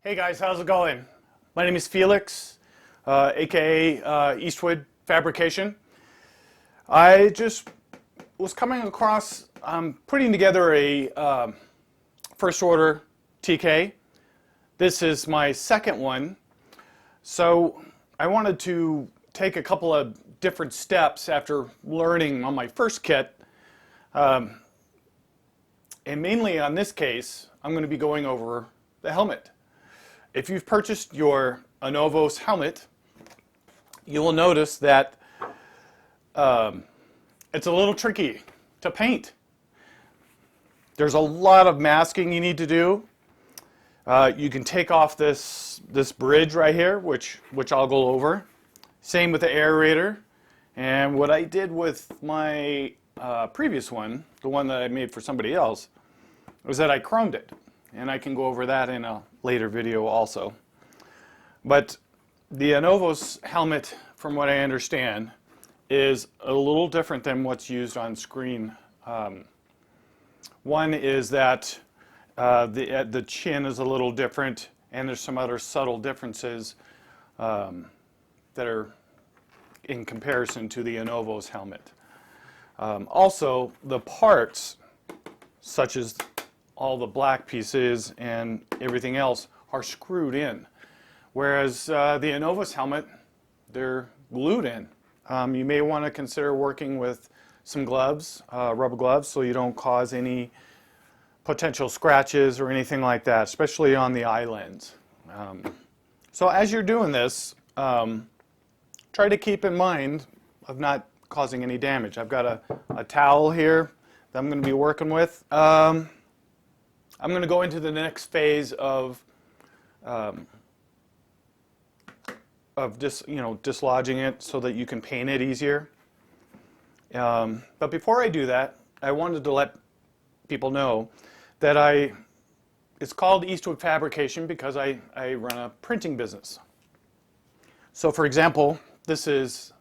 Hey guys, how's it going? My name is Felix, aka Eastwood Fabrication. I just was coming across, putting together a First Order TK. This is my second one, so I wanted to take a couple of different steps after learning on my first kit. And mainly on this case, I'm going to be going over the helmet. If you've purchased your Anovos helmet, you will notice that it's a little tricky to paint. There's a lot of masking you need to do. You can take off this bridge right here, which I'll go over. Same with the aerator. And what I did with my previous one, the one that I made for somebody else, was that I chromed it. And I can go over that in a later video also. But the Anovos helmet, from what I understand, is a little different than what's used on screen. One is that the chin is a little different, and there's some other subtle differences that are in comparison to the Anovos helmet. Also, the parts, such as all the black pieces and everything else, are screwed in. Whereas the Anovos helmet, they're glued in. You may want to consider working with some gloves, rubber gloves, so you don't cause any potential scratches or anything like that, especially on the eye lens. So as you're doing this, try to keep in mind of not causing any damage. I've got a towel here that I'm going to be working with. I'm going to go into the next phase of dislodging it so that you can paint it easier. But before I do that, I wanted to let people know that it's called Eastwood Fabrication because I run a printing business. So for example, this is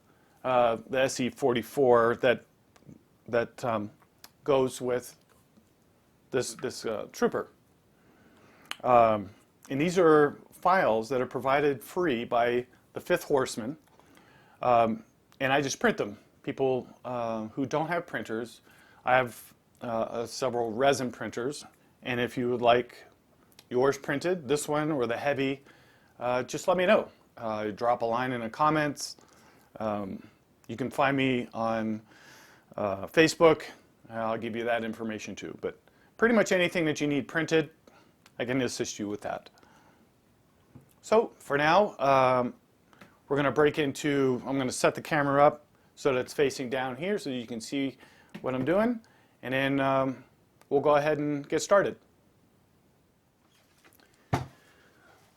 the SE44 that goes with this trooper. And these are files that are provided free by the Fifth Horseman, and I just print them. People who don't have printers, I have several resin printers, and if you would like yours printed, this one or the heavy, just let me know. Drop a line in the comments. You can find me on Facebook. I'll give you that information too. But pretty much anything that you need printed, I can assist you with that. So for now, we're going to break into, I'm going to set the camera up so that it's facing down here so you can see what I'm doing. And then we'll go ahead and get started.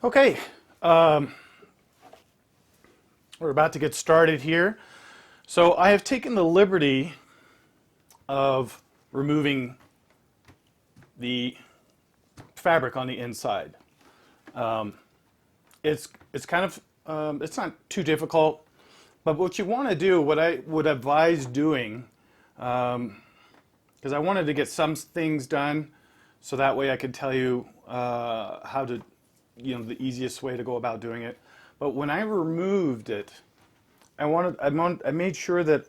Okay, we're about to get started here. So I have taken the liberty of removing the fabric on the inside. It's kind of it's not too difficult, but what you want to do, what I would advise doing, because I wanted to get some things done, so that way I could tell you how to, the easiest way to go about doing it. But when I removed it, I made sure that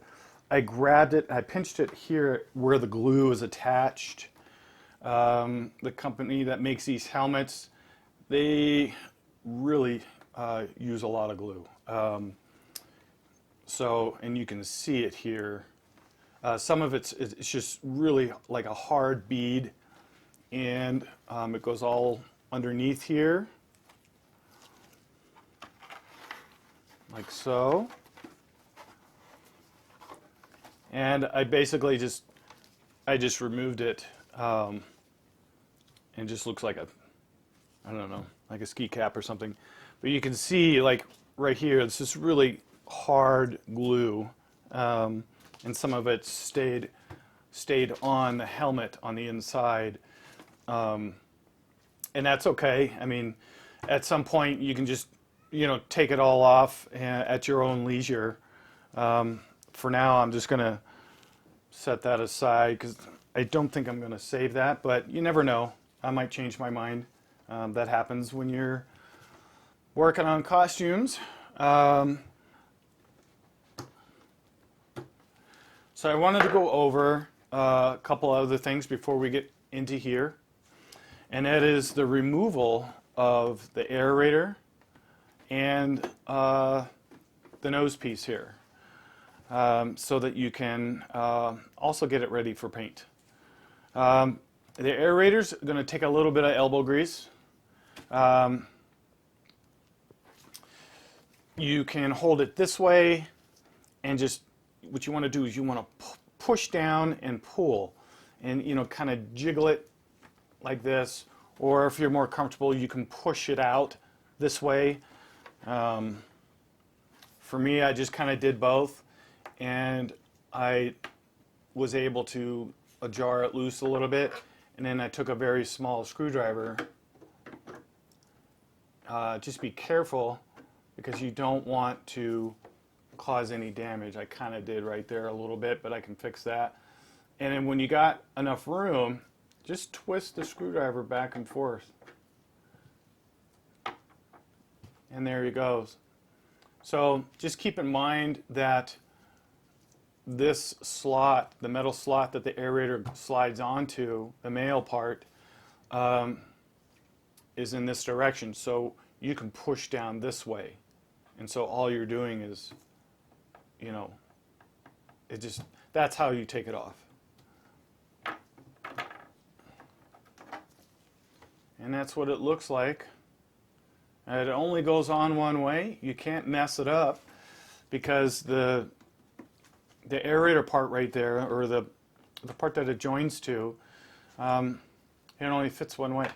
I grabbed it, I pinched it here where the glue is attached. The company that makes these helmets, they really use a lot of glue. And you can see it here. Some of it's just really like a hard bead, and it goes all underneath here, like so. And I basically just removed it. And just looks like I don't know, like a ski cap or something. But you can see, like right here, it's just really hard glue, and some of it stayed on the helmet on the inside, and that's okay. I mean, at some point you can just take it all off at your own leisure. For now, I'm just going to set that aside because I don't think I'm going to save that, but you never know. I might change my mind. That happens when you're working on costumes. So I wanted to go over a couple other things before we get into here, and that is the removal of the aerator and the nose piece here, so that you can also get it ready for paint. The aerator's going to take a little bit of elbow grease. You can hold it this way, and just what you want to do is you want to push down and pull, and kind of jiggle it like this, or if you're more comfortable, you can push it out this way. For me, I just kind of did both, and I was able to jar it loose a little bit, and then I took a very small screwdriver. Just be careful, because you don't want to cause any damage. I kind of did right there a little bit, but I can fix that. And then when you got enough room, just twist the screwdriver back and forth. And there he goes. So just keep in mind that this slot, the metal slot that the aerator slides onto, the male part, is in this direction. So you can push down this way. And so all you're doing is, that's how you take it off. And that's what it looks like. And it only goes on one way. You can't mess it up, because the aerator part right there, or the part that it joins to, it only fits one way.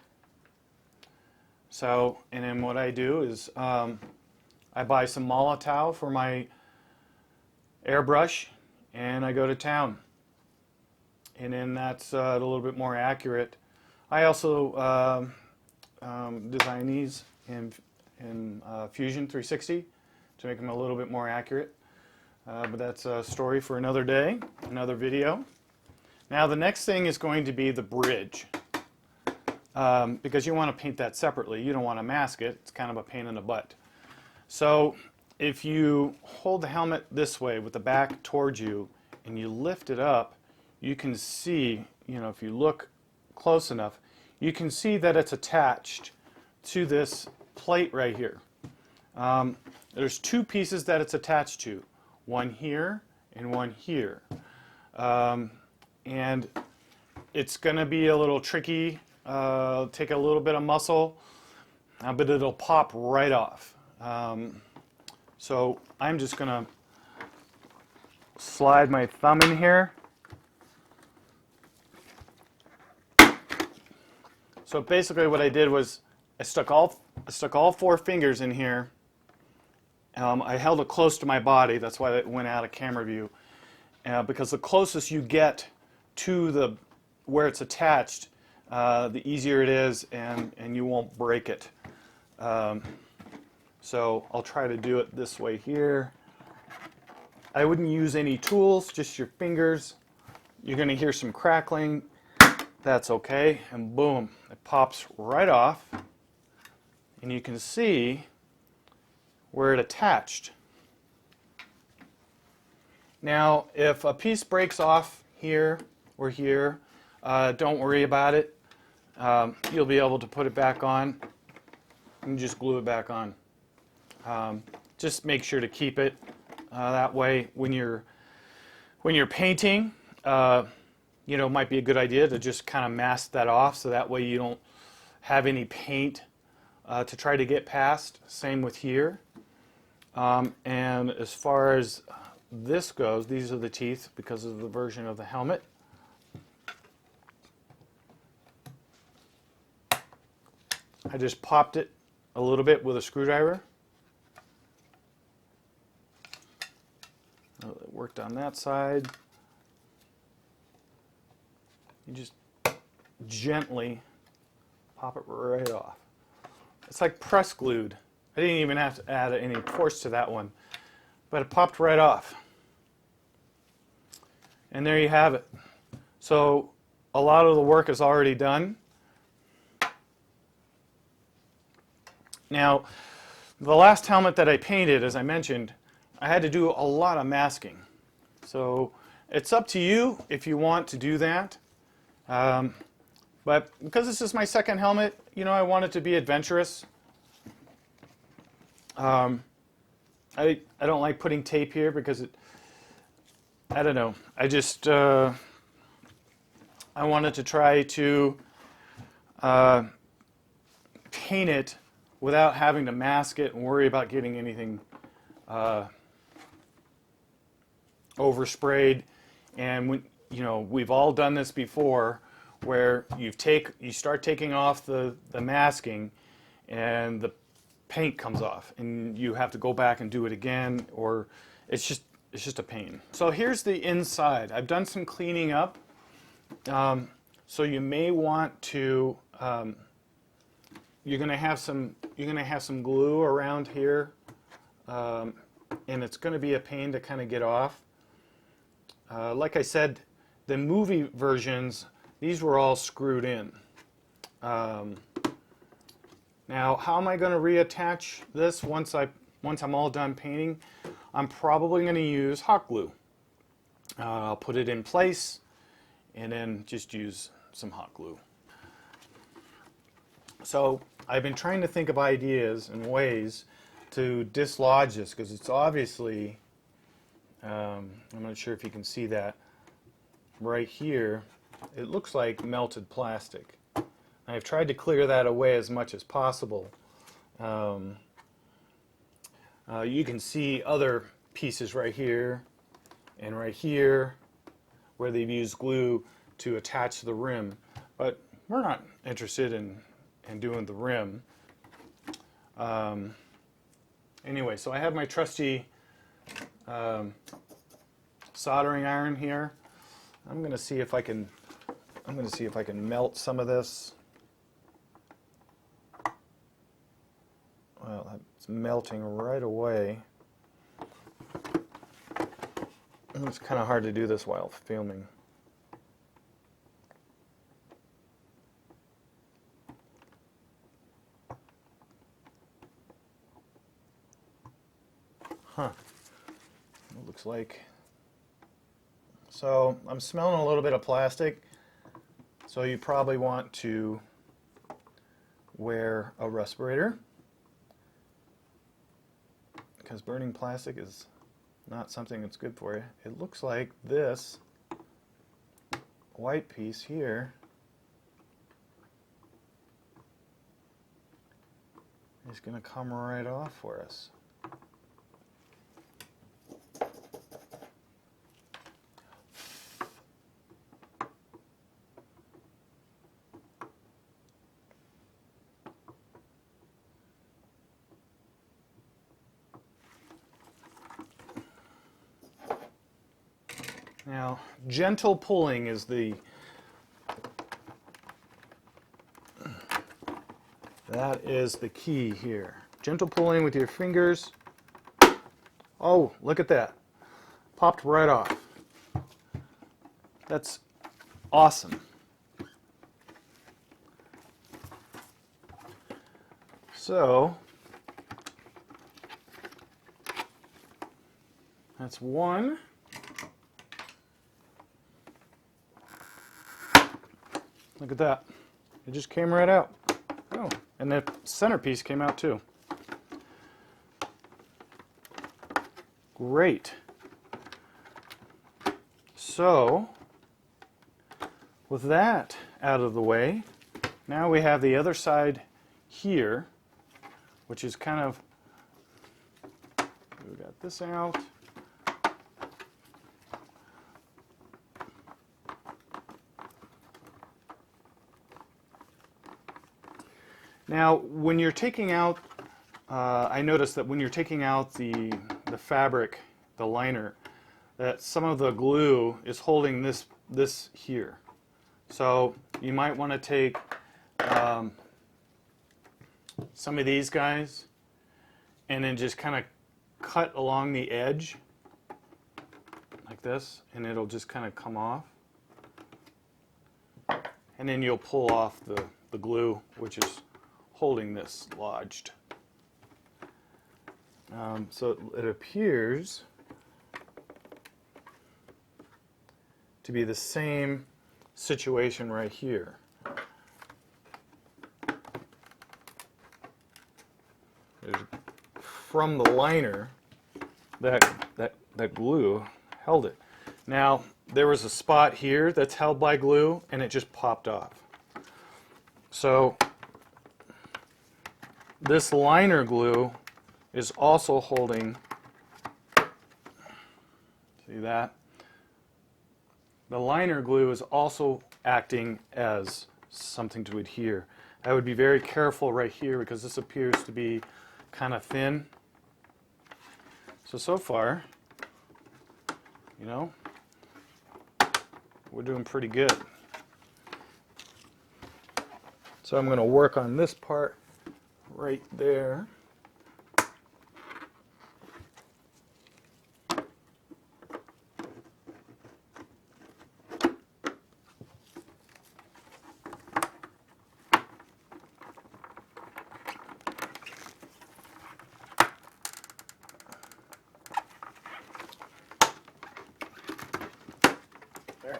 So, and then what I do is I buy some Molotow for my airbrush, and I go to town. And then that's a little bit more accurate. I also design these in Fusion 360 to make them a little bit more accurate. But that's a story for another day, another video. Now the next thing is going to be the bridge. Because you want to paint that separately. You don't want to mask it. It's kind of a pain in the butt. So if you hold the helmet this way with the back towards you and you lift it up, you can see, if you look close enough, you can see that it's attached to this plate right here. There's two pieces that it's attached to, one here and one here. And it's going to be a little tricky. Take a little bit of muscle, but it'll pop right off. So I'm just going to slide my thumb in here. So basically what I did was I stuck all four fingers in here. I held it close to my body. That's why it went out of camera view. Because the closest you get to where it's attached, the easier it is, and you won't break it. So I'll try to do it this way here. I wouldn't use any tools, just your fingers. You're going to hear some crackling. That's okay. And boom, it pops right off. And you can see where it attached. Now, if a piece breaks off here or here, don't worry about it. You'll be able to put it back on and just glue it back on. Just make sure to keep it that way when you're painting. It might be a good idea to just kind of mask that off, so that way you don't have any paint to try to get past. Same with here. And as far as this goes, these are the teeth because of the version of the helmet. I just popped it a little bit with a screwdriver. It worked on that side. You just gently pop it right off. It's like press glued. I didn't even have to add any force to that one, but it popped right off. And there you have it. So a lot of the work is already done. Now, The last helmet that I painted, as I mentioned, I had to do a lot of masking. So it's up to you if you want to do that. But because this is my second helmet, you know, I want it to be adventurous. I don't like putting tape here because I don't know. I just I wanted to try to paint it without having to mask it and worry about getting anything oversprayed. And when, you know, we've all done this before, where you start taking off the masking, and the paint comes off, and you have to go back and do it again, or it's just a pain. So here's the inside. I've done some cleaning up. So you may want to. You're going to have some glue around here, and it's going to be a pain to kind of get off. Like I said, the movie versions, these were all screwed in. Now, how am I going to reattach this once I'm all done painting? I'm probably going to use hot glue. I'll put it in place and then just use some hot glue. So I've been trying to think of ideas and ways to dislodge this, because it's obviously, I'm not sure if you can see that right here, it looks like melted plastic. I've tried to clear that away as much as possible. You can see other pieces right here and right here where they've used glue to attach the rim, but we're not interested in doing the rim. Anyway, so I have my trusty soldering iron here. I'm going to see if I can melt some of this. Well, it's melting right away. It's kind of hard to do this while filming. Huh. It looks like. So I'm smelling a little bit of plastic. So you probably want to wear a respirator, because burning plastic is not something that's good for you. It looks like this white piece here is going to come right off for us. Now, gentle pulling is that is the key here. Gentle pulling with your fingers. Oh, look at that. Popped right off. That's awesome. So, that's one. Look at that. It just came right out. Oh, and the centerpiece came out too. Great. So, with that out of the way, now we have the other side here, which is kind of, we got this out. Now, when you're taking out, I noticed that when you're taking out the fabric, the liner, that some of the glue is holding this here. So you might want to take some of these guys and then just kind of cut along the edge like this, and it'll just kind of come off. And then you'll pull off the glue, which is holding this lodged. So it appears to be the same situation right here. From the liner, that glue held it. Now, there was a spot here that's held by glue, and it just popped off. So this liner glue is also holding, see that? The liner glue is also acting as something to adhere. I would be very careful right here because this appears to be kind of thin. So far, you know, we're doing pretty good. So I'm going to work on this part right there. There.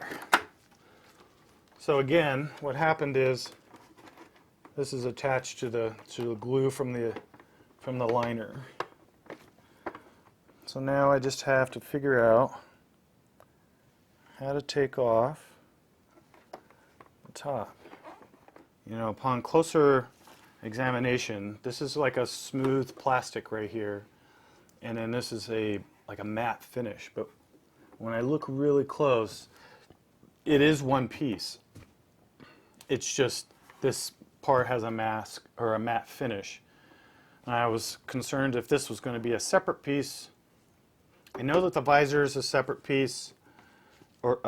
So again, what happened is this is attached to the glue from the liner. So now I just have to figure out how to take off the top. You know, upon closer examination, this is like a smooth plastic right here, and then this is like a matte finish. But when I look really close, it is one piece. It's just this part has a mask or a matte finish. And I was concerned if this was going to be a separate piece. I know that the visor is a separate piece, or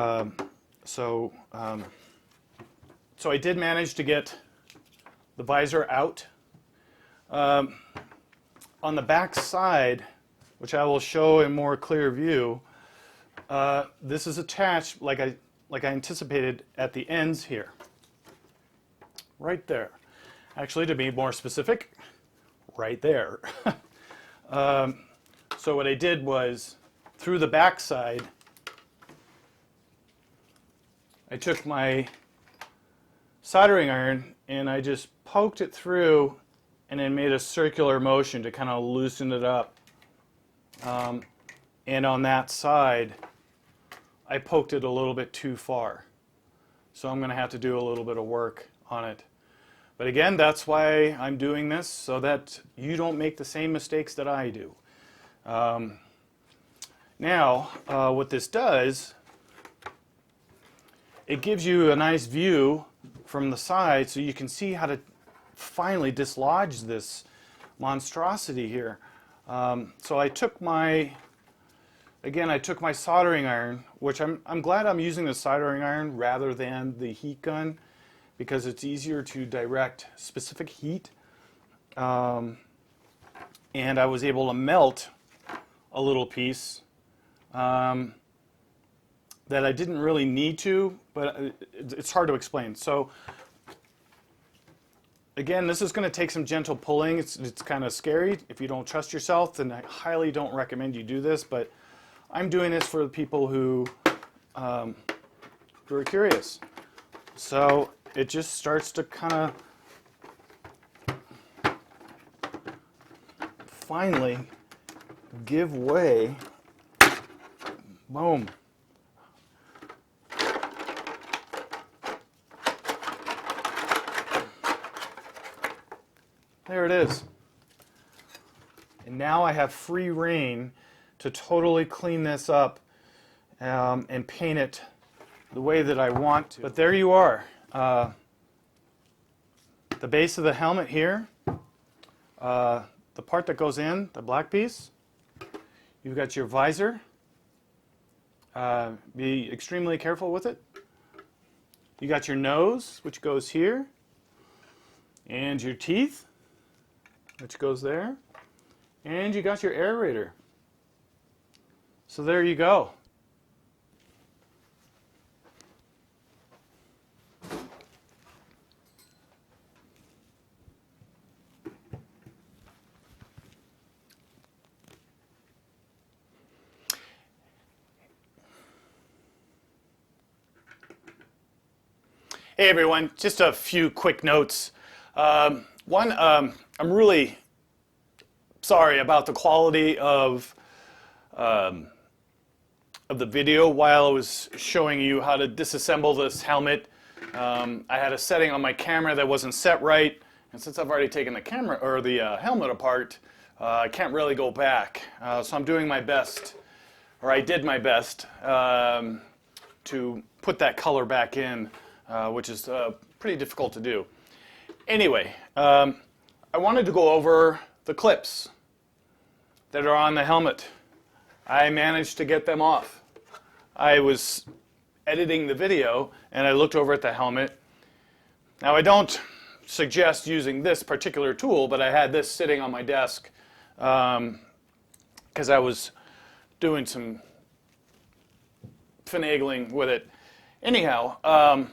so I did manage to get the visor out. On the back side, which I will show in more clear view, this is attached like I anticipated at the ends here. Right there. Actually, to be more specific, right there. So what I did was, through the back side, I took my soldering iron and I just poked it through and then made a circular motion to kind of loosen it up. And on that side, I poked it a little bit too far. So I'm going to have to do a little bit of work on it. But again, that's why I'm doing this, so that you don't make the same mistakes that I do. Now, what this does, it gives you a nice view from the side so you can see how to finally dislodge this monstrosity here. So I took my soldering iron, which I'm glad I'm using the soldering iron rather than the heat gun, because it's easier to direct specific heat. And I was able to melt a little piece that I didn't really need to, but it's hard to explain. So again, this is going to take some gentle pulling. It's kind of scary. If you don't trust yourself, then I highly don't recommend you do this, but I'm doing this for the people who are curious. So it just starts to kind of finally give way. Boom. There it is. And now I have free rein to totally clean this up and paint it the way that I want to. But there you are. The base of the helmet here, the part that goes in, the black piece. You've got your visor. Be extremely careful with it. You got your nose, which goes here, and your teeth, which goes there, and you got your aerator. So there you go. Hey everyone, just a few quick notes. One, I'm really sorry about the quality of the video while I was showing you how to disassemble this helmet. I had a setting on my camera that wasn't set right, and since I've already taken the camera or the helmet apart, I can't really go back. So I'm doing my best, or I did my best, to put that color back in, which is pretty difficult to do. Anyway, I wanted to go over the clips that are on the helmet. I managed to get them off. I was editing the video and I looked over at the helmet. Now I don't suggest using this particular tool, but I had this sitting on my desk because I was doing some finagling with it. Anyhow,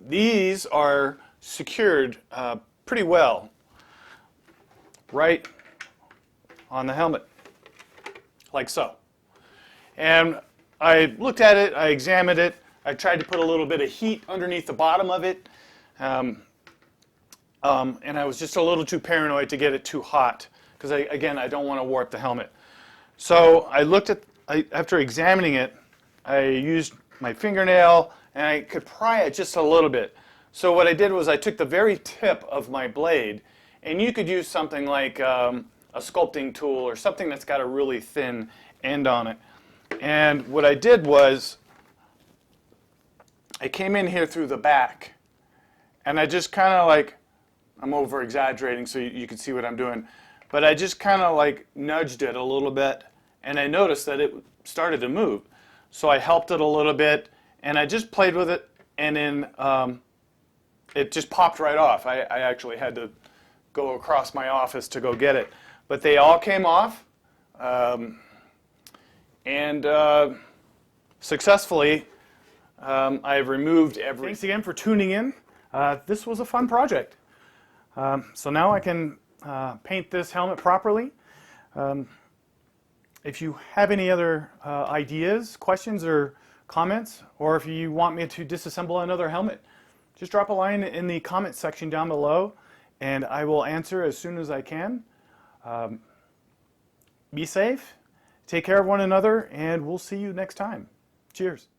these are secured pretty well right on the helmet, like so. And I looked at it, I examined it, I tried to put a little bit of heat underneath the bottom of it, and I was just a little too paranoid to get it too hot, because again, I don't want to warp the helmet. So I looked at, after examining it, I used my fingernail and I could pry it just a little bit. So what I did was I took the very tip of my blade, and you could use something like a sculpting tool or something that's got a really thin end on it. And what I did was I came in here through the back, and I just kind of like, I'm over exaggerating so you can see what I'm doing, but I just kind of like nudged it a little bit, and I noticed that it started to move. So I helped it a little bit, and I just played with it, and then it just popped right off. I actually had to go across my office to go get it. But they all came off, and successfully I've removed every... Thanks again for tuning in. This was a fun project. So now I can paint this helmet properly. If you have any other ideas, questions, or comments, or if you want me to disassemble another helmet, just drop a line in the comment section down below, and I will answer as soon as I can. Be safe, take care of one another, and we'll see you next time. Cheers.